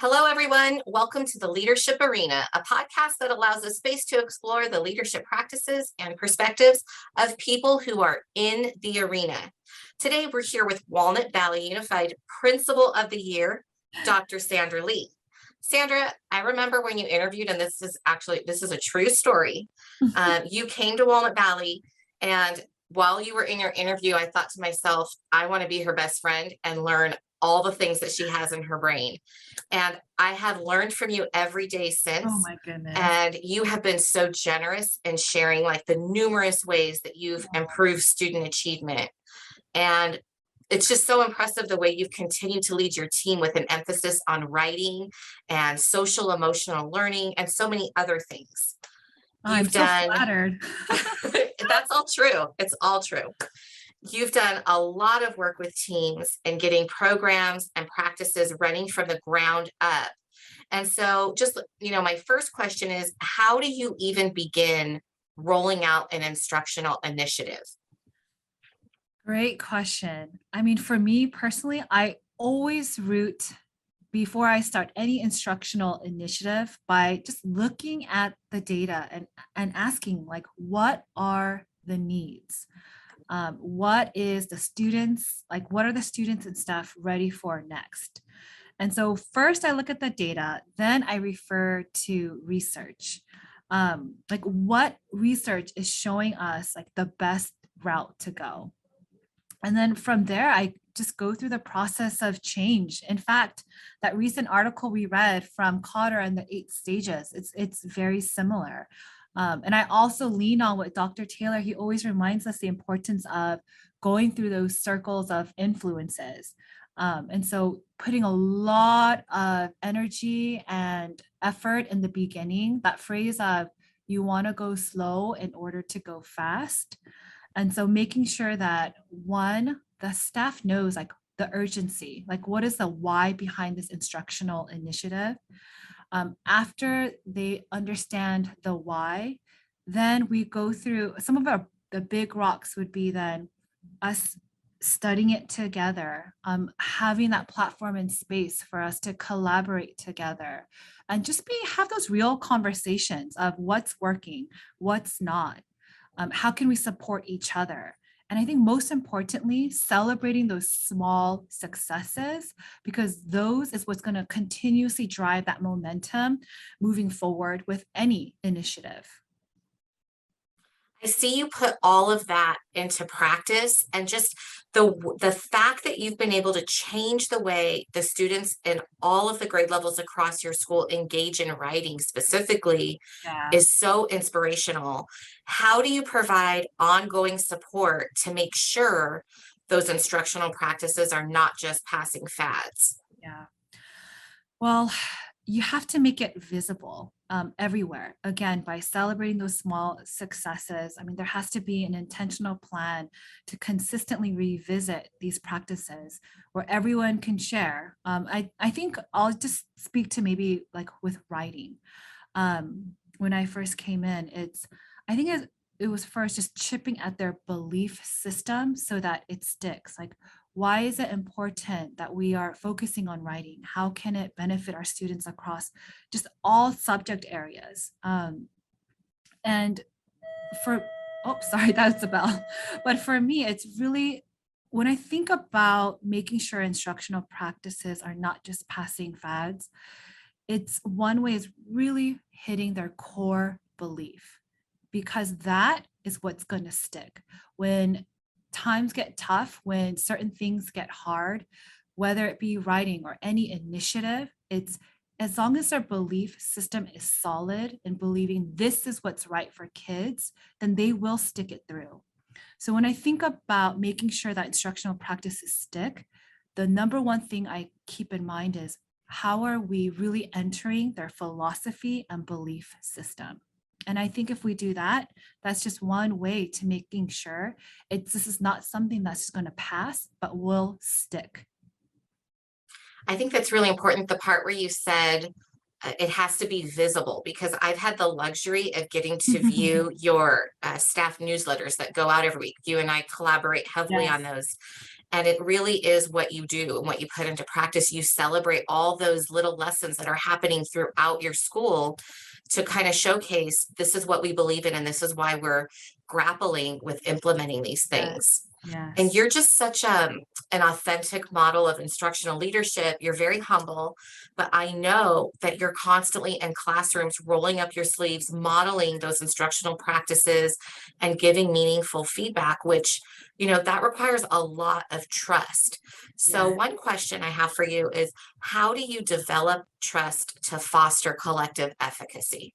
Hello, everyone. Welcome to the Leadership Arena, a podcast that allows a space to explore the leadership practices and perspectives of people who are in the arena. Today, we're here with Walnut Valley Unified Principal of the Year, Dr. Sandra Lee. Sandra, I remember when you interviewed, and this is a true story. You came to Walnut Valley, and while you were in your interview, I thought to myself, I want to be her best friend and learn all the things that she has in her brain. And I have learned from you every day since. Oh my goodness. And you have been so generous in sharing like the numerous ways that you've improved student achievement. And it's just so impressive the way you've continued to lead your team with an emphasis on writing and social emotional learning and so many other things. I'm so flattered. That's all true. It's all true. You've done a lot of work with teams and getting programs and practices running from the ground up. And so my first question is, how do you even begin rolling out an instructional initiative? Great question. I mean, for me personally, I always root before I start any instructional initiative by just looking at the data and asking, like, what are the needs? What are the students and staff ready for next? And so first I look at the data, then I refer to research. Like what research is showing us like the best route to go. And then from there, I just go through the process of change. In fact, that recent article we read from Cotter and the 8 stages, it's very similar. And I also lean on what Dr. Taylor, he always reminds us the importance of going through those circles of influences. And so putting a lot of energy and effort in the beginning, that phrase of you want to go slow in order to go fast. And so making sure that the staff knows like the urgency, like what is the why behind this instructional initiative? After they understand the why, then we go through some of the big rocks would be then us studying it together, having that platform and space for us to collaborate together and just have those real conversations of what's working, what's not, how can we support each other? And I think most importantly, celebrating those small successes, because those is what's going to continuously drive that momentum moving forward with any initiative. I see you put all of that into practice, and just the fact that you've been able to change the way the students in all of the grade levels across your school engage in writing specifically is so inspirational. How do you provide ongoing support to make sure those instructional practices are not just passing fads? Yeah. Well, you have to make it visible everywhere. Again, by celebrating those small successes. I mean, there has to be an intentional plan to consistently revisit these practices where everyone can share. I think I'll just speak to maybe like with writing. When I first came in, I think it was first just chipping at their belief system so that it sticks. Like, why is it important that we are focusing on writing? How can it benefit our students across just all subject areas? And sorry, that's a bell. But for me, it's really, when I think about making sure instructional practices are not just passing fads, it's one way is really hitting their core belief, because that is what's going to stick. When times get tough, when certain things get hard, whether it be writing or any initiative, it's as long as their belief system is solid in believing this is what's right for kids, then they will stick it through. So when I think about making sure that instructional practices stick, the number one thing I keep in mind is how are we really entering their philosophy and belief system? And I think if we do that, that's just one way to making sure this is not something that's just going to pass, but will stick. I think that's really important. The part where you said it has to be visible, because I've had the luxury of getting to view your staff newsletters that go out every week. You and I collaborate heavily on those. And it really is what you do and what you put into practice. You celebrate all those little lessons that are happening throughout your school to kind of showcase this is what we believe in and this is why we're grappling with implementing these things. And Yes. you're just such an authentic model of instructional leadership. You're very humble, but I know that you're constantly in classrooms rolling up your sleeves, modeling those instructional practices and giving meaningful feedback, which, that requires a lot of trust. So Yeah. one question I have for you is, how do you develop trust to foster collective efficacy?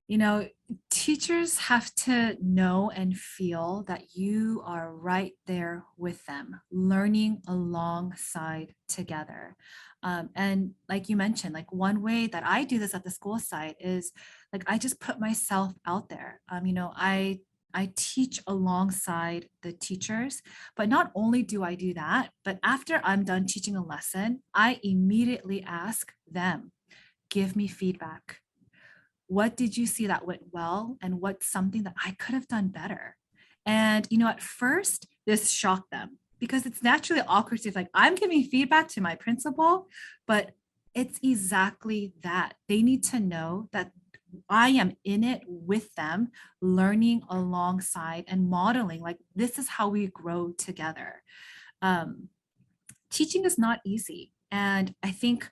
You know, teachers have to know and feel that you are right there with them, learning alongside together. And like you mentioned, like one way that I do this at the school site is like I just put myself out there. I teach alongside the teachers, but not only do I do that, but after I'm done teaching a lesson, I immediately ask them, give me feedback. What did you see that went well? And what's something that I could have done better? And, at first, this shocked them because it's naturally awkward to like, I'm giving feedback to my principal, but it's exactly that. They need to know that I am in it with them, learning alongside and modeling. Like, this is how we grow together. Um, Teaching is not easy. And I think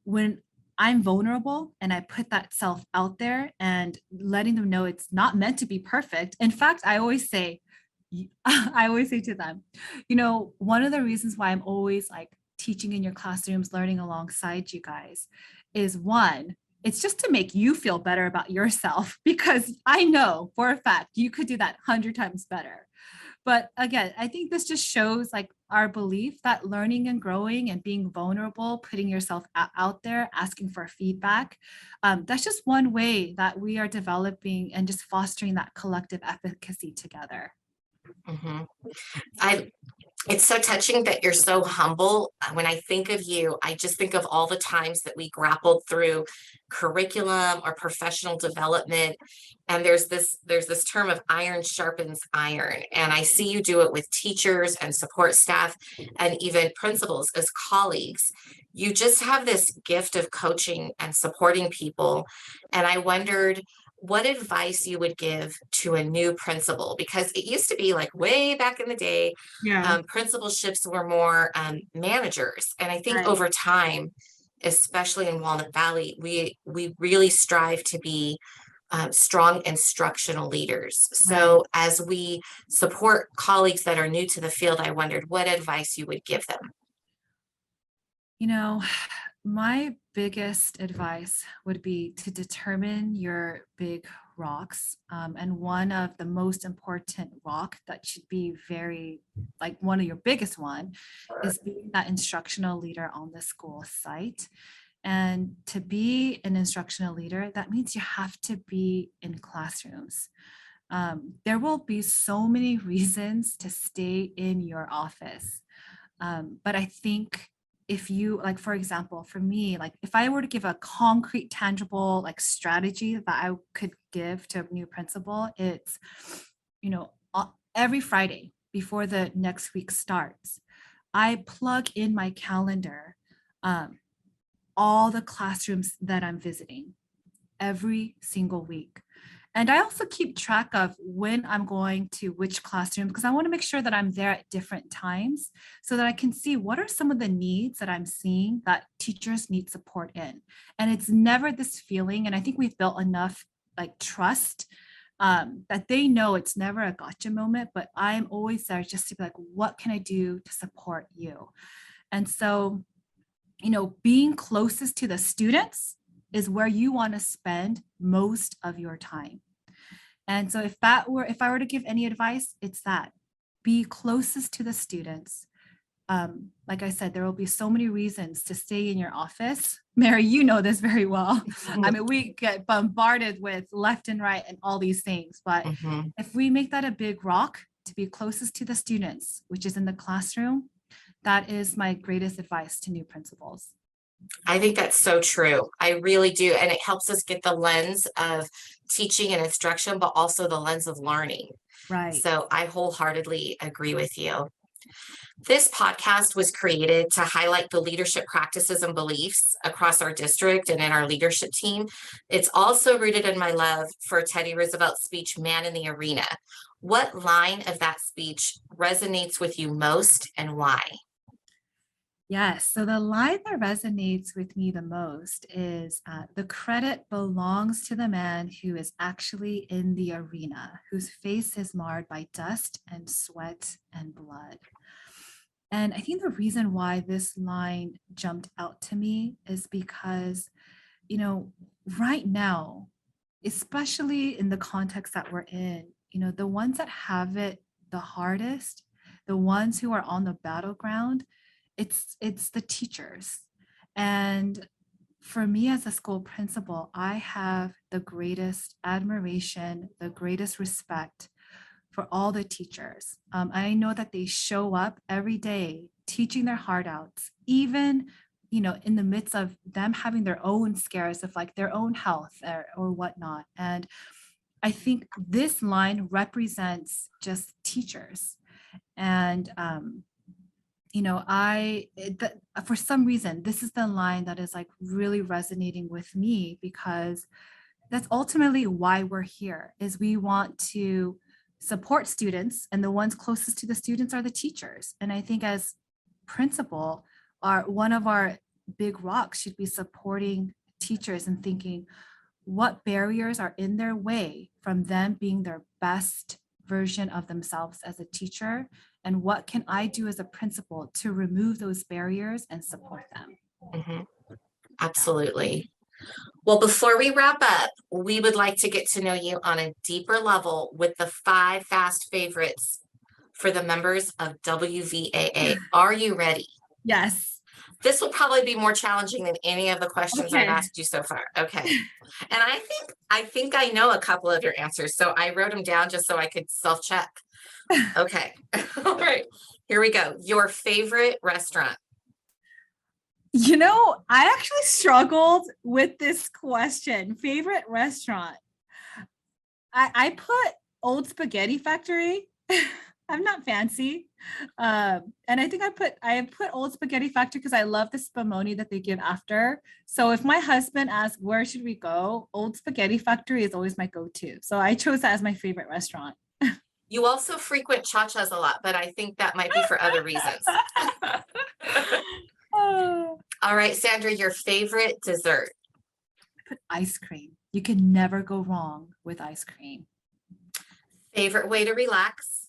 when I'm vulnerable and I put that self out there and letting them know it's not meant to be perfect. In fact, I always say, I always say to them, one of the reasons why I'm always like teaching in your classrooms, learning alongside you guys is one, it's just to make you feel better about yourself because I know for a fact you could do that 100 times better. But again, I think this just shows like our belief that learning and growing and being vulnerable, putting yourself out there, asking for feedback, that's just one way that we are developing and just fostering that collective efficacy together. Mhm. I It's so touching that you're so humble. When I think of you, I just think of all the times that we grappled through curriculum or professional development. And there's this term of iron sharpens iron. And I see you do it with teachers and support staff and even principals as colleagues. You just have this gift of coaching and supporting people. And I wondered what advice you would give to a new principal, because it used to be like way back in the day, Yeah. principalships were more managers. And I think Right. over time, especially in Walnut Valley, we really strive to be strong instructional leaders. Right. So as we support colleagues that are new to the field, I wondered what advice you would give them. You know, my biggest advice would be to determine your big rocks. And one of the most important rock that should be very, like one of your biggest one is being that instructional leader on the school site. And to be an instructional leader, that means you have to be in classrooms. There will be so many reasons to stay in your office. But I think if you like, for example, for me, like if I were to give a concrete, tangible like strategy that I could give to a new principal, it's, every Friday before the next week starts, I plug in my calendar all the classrooms that I'm visiting every single week. And I also keep track of when I'm going to which classroom because I want to make sure that I'm there at different times so that I can see what are some of the needs that I'm seeing that teachers need support in. And it's never this feeling, and I think we've built enough like trust that they know it's never a gotcha moment, but I'm always there just to be like, what can I do to support you? And so, being closest to the students is where you want to spend most of your time. And so if I were to give any advice, it's that be closest to the students. Like I said, there will be so many reasons to stay in your office. Mary, you know this very well. I mean, we get bombarded with left and right and all these things. But Mhm. if we make that a big rock to be closest to the students, which is in the classroom, that is my greatest advice to new principals. I think that's so true. I really do. And it helps us get the lens of teaching and instruction, but also the lens of learning. Right. So I wholeheartedly agree with you. This podcast was created to highlight the leadership practices and beliefs across our district and in our leadership team. It's also rooted in my love for Teddy Roosevelt's speech, Man in the Arena. What line of that speech resonates with you most and why? Yes. So the line that resonates with me the most is the credit belongs to the man who is actually in the arena, whose face is marred by dust and sweat and blood. And I think the reason why this line jumped out to me is because, right now, especially in the context that we're in, the ones that have it the hardest, the ones who are on the battleground, it's the teachers. And for me as a school principal, I have the greatest admiration, the greatest respect for all the teachers. I know that they show up every day teaching their heart out, even in the midst of them having their own scares of like their own health or whatnot. And I think this line represents just teachers. And for some reason, this is the line that is like really resonating with me, because that's ultimately why we're here, is we want to support students, and the ones closest to the students are the teachers. And I think as principal, one of our big rocks should be supporting teachers and thinking what barriers are in their way from them being their best version of themselves as a teacher, and what can I do as a principal to remove those barriers and support them. Mhm. Absolutely. Well, before we wrap up, we would like to get to know you on a deeper level with the 5 fast favorites for the members of WVAA. Are you ready? Yes. This will probably be more challenging than any of the questions I've Okay. asked you so far. Okay. And I think I know a couple of your answers, so I wrote them down just so I could self-check. Okay. All right. Here we go. Your favorite restaurant? I actually struggled with this question. Favorite restaurant? I put Old Spaghetti Factory. I'm not fancy. And I think I put Old Spaghetti Factory because I love the spumoni that they give after. So if my husband asks, where should we go? Old Spaghetti Factory is always my go-to. So I chose that as my favorite restaurant. You also frequent Cha-Cha's a lot, but I think that might be for other reasons. Oh. All right, Sandra, your favorite dessert? Put ice cream. You can never go wrong with ice cream. Favorite way to relax?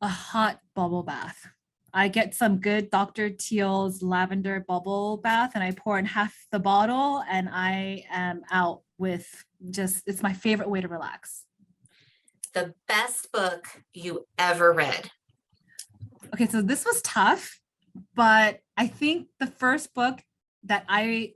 A hot bubble bath. I get some good Dr. Teal's lavender bubble bath and I pour in half the bottle and I am out with it's my favorite way to relax. The best book you ever read? Okay, so this was tough, but I think the first book that I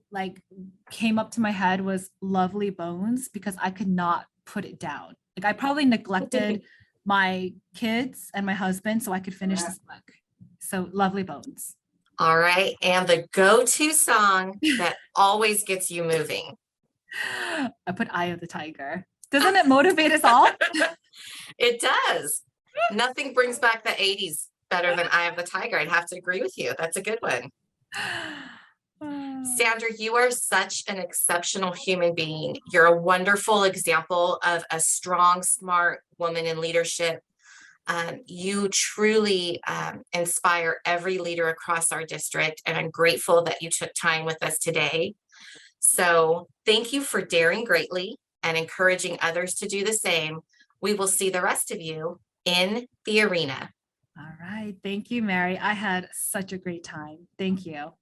came up to my head was Lovely Bones, because I could not put it down. Like I probably neglected my kids and my husband so I could finish this book. So Lovely Bones. All right. And the go-to song that always gets you moving? I put Eye of the Tiger. Doesn't it motivate us all? It does. Nothing brings back the 80s better than Eye of the Tiger. I'd have to agree with you. That's a good one. Sandra, you are such an exceptional human being. You're a wonderful example of a strong, smart woman in leadership. You truly inspire every leader across our district, and I'm grateful that you took time with us today. So thank you for daring greatly and encouraging others to do the same. We will see the rest of you in the arena. All right. Thank you, Mary. I had such a great time. Thank you.